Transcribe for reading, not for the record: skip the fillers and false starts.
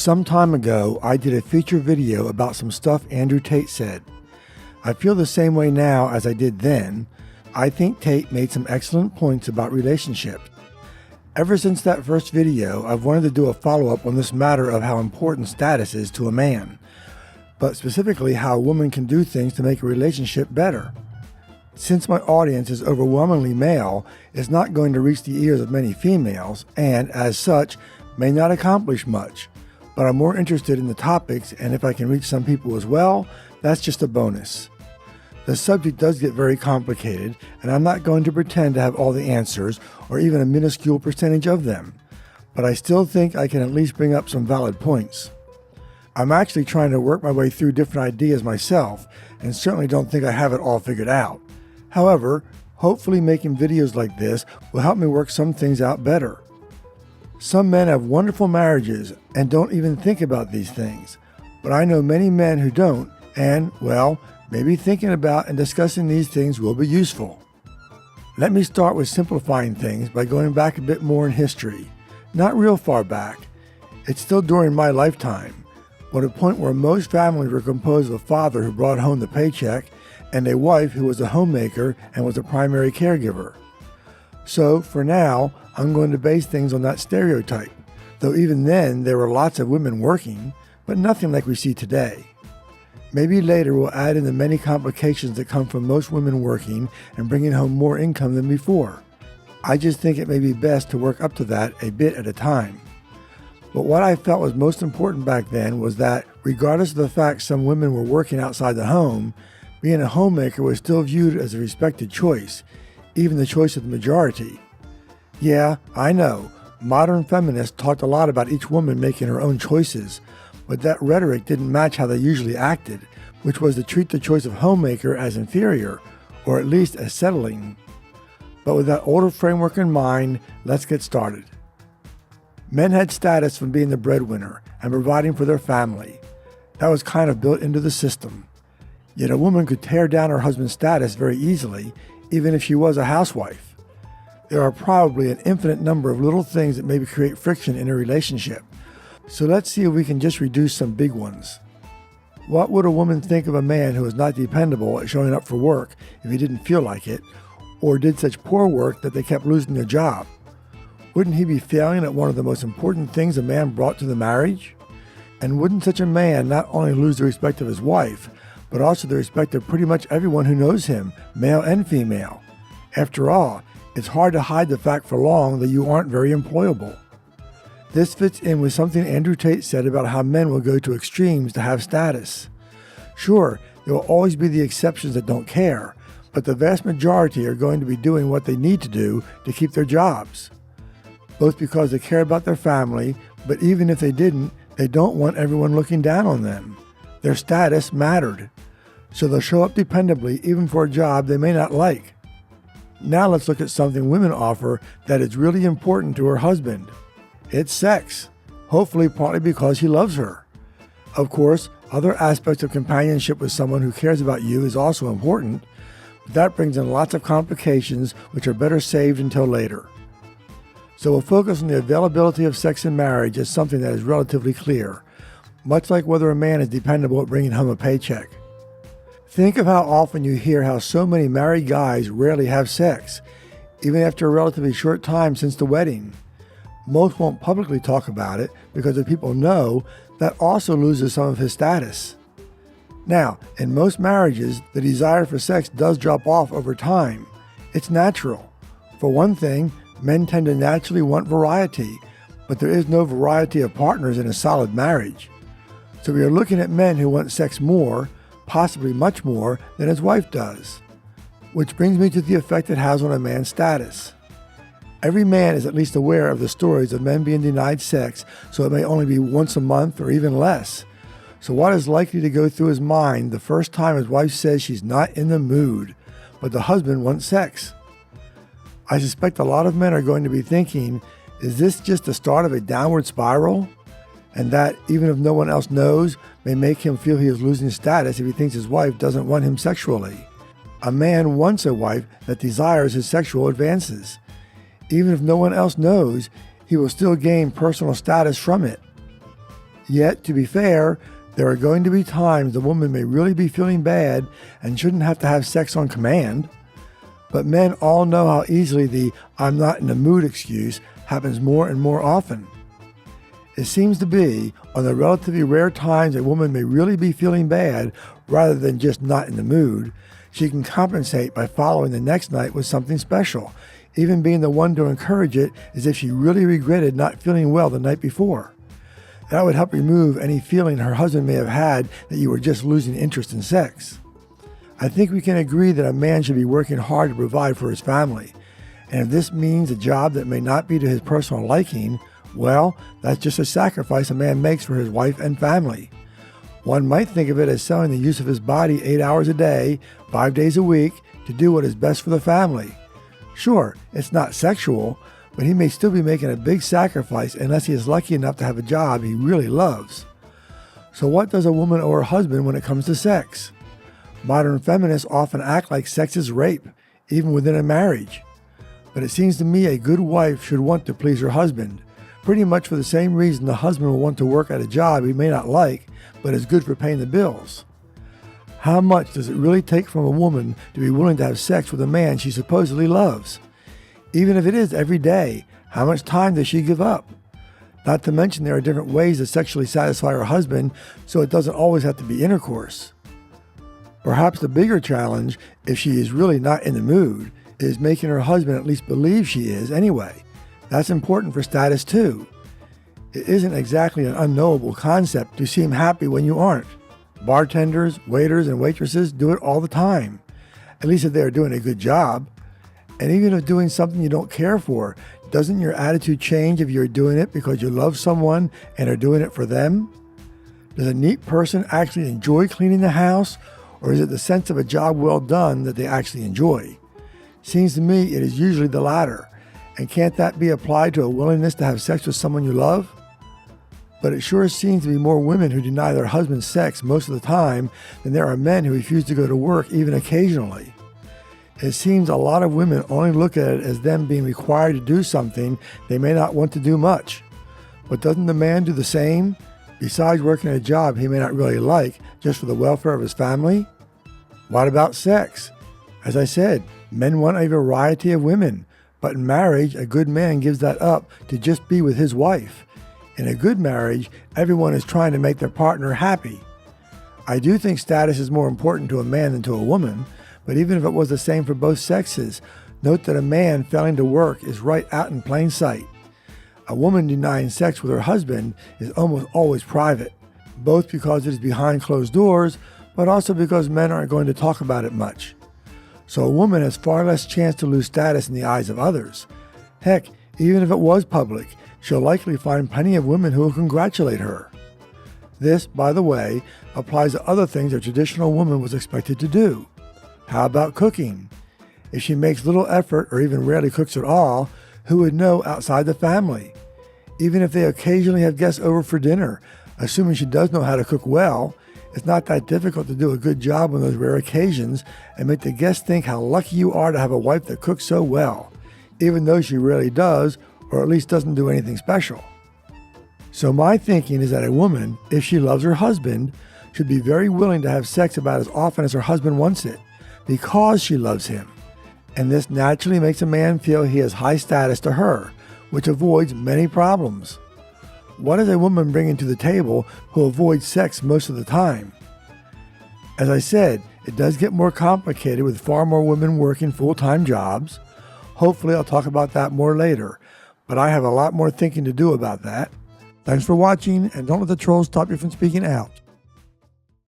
Some time ago, I did a feature video about some stuff Andrew Tate said. I feel the same way now as I did then. I think Tate made some excellent points about relationships. Ever since that first video, I've wanted to do a follow-up on this matter of how important status is to a man, but specifically how a woman can do things to make a relationship better. Since my audience is overwhelmingly male, it's not going to reach the ears of many females, and as such, may not accomplish much. But I'm more interested in the topics, and if I can reach some people as well, that's just a bonus. The subject does get very complicated, and I'm not going to pretend to have all the answers, or even a minuscule percentage of them. But I still think I can at least bring up some valid points. I'm actually trying to work my way through different ideas myself, and certainly don't think I have it all figured out. However, hopefully making videos like this will help me work some things out better. Some men have wonderful marriages and don't even think about these things, but I know many men who don't, and, well, maybe thinking about and discussing these things will be useful. Let me start with simplifying things by going back a bit more in history. Not real far back. It's still during my lifetime, but a point where most families were composed of a father who brought home the paycheck and a wife who was a homemaker and was a primary caregiver. So, for now, I'm going to base things on that stereotype, though even then there were lots of women working, but nothing like we see today. Maybe later we'll add in the many complications that come from most women working and bringing home more income than before. I just think it may be best to work up to that a bit at a time. But what I felt was most important back then was that, regardless of the fact some women were working outside the home, being a homemaker was still viewed as a respected choice, even the choice of the majority. Yeah, I know, modern feminists talked a lot about each woman making her own choices, but that rhetoric didn't match how they usually acted, which was to treat the choice of homemaker as inferior, or at least as settling. But with that older framework in mind, let's get started. Men had status from being the breadwinner and providing for their family. That was kind of built into the system. Yet a woman could tear down her husband's status very easily, even if she was a housewife. There are probably an infinite number of little things that maybe create friction in a relationship. So let's see if we can just reduce some big ones. What would a woman think of a man who was not dependable at showing up for work if he didn't feel like it, or did such poor work that they kept losing their job? Wouldn't he be failing at one of the most important things a man brought to the marriage? And wouldn't such a man not only lose the respect of his wife, but also the respect of pretty much everyone who knows him, male and female? After all, it's hard to hide the fact for long that you aren't very employable. This fits in with something Andrew Tate said about how men will go to extremes to have status. Sure, there will always be the exceptions that don't care, but the vast majority are going to be doing what they need to do to keep their jobs. Both because they care about their family, but even if they didn't, they don't want everyone looking down on them. Their status mattered, so they'll show up dependably even for a job they may not like. Now let's look at something women offer that is really important to her husband. It's sex, hopefully partly because he loves her. Of course, other aspects of companionship with someone who cares about you is also important, but that brings in lots of complications which are better saved until later. So we'll focus on the availability of sex in marriage as something that is relatively clear, much like whether a man is dependable at bringing home a paycheck. Think of how often you hear how so many married guys rarely have sex, even after a relatively short time since the wedding. Most won't publicly talk about it because if people know, that also loses some of his status. Now, in most marriages, the desire for sex does drop off over time. It's natural. For one thing, men tend to naturally want variety, but there is no variety of partners in a solid marriage. So we are looking at men who want sex more, possibly much more, than his wife does. Which brings me to the effect it has on a man's status. Every man is at least aware of the stories of men being denied sex, so it may only be once a month or even less. So what is likely to go through his mind the first time his wife says she's not in the mood, but the husband wants sex? I suspect a lot of men are going to be thinking, is this just the start of a downward spiral? And that, even if no one else knows, may make him feel he is losing status if he thinks his wife doesn't want him sexually. A man wants a wife that desires his sexual advances. Even if no one else knows, he will still gain personal status from it. Yet, to be fair, there are going to be times the woman may really be feeling bad and shouldn't have to have sex on command. But men all know how easily the "I'm not in the mood" excuse happens more and more often. It seems to be on the relatively rare times a woman may really be feeling bad rather than just not in the mood, she can compensate by following the next night with something special, even being the one to encourage it as if she really regretted not feeling well the night before. That would help remove any feeling her husband may have had that you were just losing interest in sex. I think we can agree that a man should be working hard to provide for his family. And if this means a job that may not be to his personal liking, well, that's just a sacrifice a man makes for his wife and family. One might think of it as selling the use of his body 8 hours a day, 5 days a week, to do what is best for the family. Sure, it's not sexual, but he may still be making a big sacrifice unless he is lucky enough to have a job he really loves. So what does a woman owe her husband when it comes to sex? Modern feminists often act like sex is rape, even within a marriage. But it seems to me a good wife should want to please her husband, pretty much for the same reason the husband will want to work at a job he may not like, but is good for paying the bills. How much does it really take from a woman to be willing to have sex with a man she supposedly loves? Even if it is every day, how much time does she give up? Not to mention there are different ways to sexually satisfy her husband, so it doesn't always have to be intercourse. Perhaps the bigger challenge, if she is really not in the mood, is making her husband at least believe she is anyway. That's important for status too. It isn't exactly an unknowable concept to seem happy when you aren't. Bartenders, waiters, and waitresses do it all the time, at least if they are doing a good job. And even if doing something you don't care for, doesn't your attitude change if you're doing it because you love someone and are doing it for them? Does a neat person actually enjoy cleaning the house, or is it the sense of a job well done that they actually enjoy? Seems to me it is usually the latter. And can't that be applied to a willingness to have sex with someone you love? But it sure seems to be more women who deny their husband sex most of the time than there are men who refuse to go to work even occasionally. It seems a lot of women only look at it as them being required to do something they may not want to do much. But doesn't the man do the same, besides working a job he may not really like just for the welfare of his family? What about sex? As I said, men want a variety of women. But in marriage, a good man gives that up to just be with his wife. In a good marriage, everyone is trying to make their partner happy. I do think status is more important to a man than to a woman, but even if it was the same for both sexes, note that a man failing to work is right out in plain sight. A woman denying sex with her husband is almost always private, both because it is behind closed doors, but also because men aren't going to talk about it much. So a woman has far less chance to lose status in the eyes of others. Heck, even if it was public, she'll likely find plenty of women who will congratulate her. This, by the way, applies to other things a traditional woman was expected to do. How about cooking? If she makes little effort or even rarely cooks at all, who would know outside the family? Even if they occasionally have guests over for dinner, assuming she does know how to cook well, it's not that difficult to do a good job on those rare occasions and make the guests think how lucky you are to have a wife that cooks so well, even though she rarely does, or at least doesn't do anything special. So my thinking is that a woman, if she loves her husband, should be very willing to have sex about as often as her husband wants it, because she loves him. And this naturally makes a man feel he has high status to her, which avoids many problems. What is a woman bringing to the table who avoids sex most of the time? As I said, it does get more complicated with far more women working full-time jobs. Hopefully I'll talk about that more later, but I have a lot more thinking to do about that. Thanks for watching, and don't let the trolls stop you from speaking out.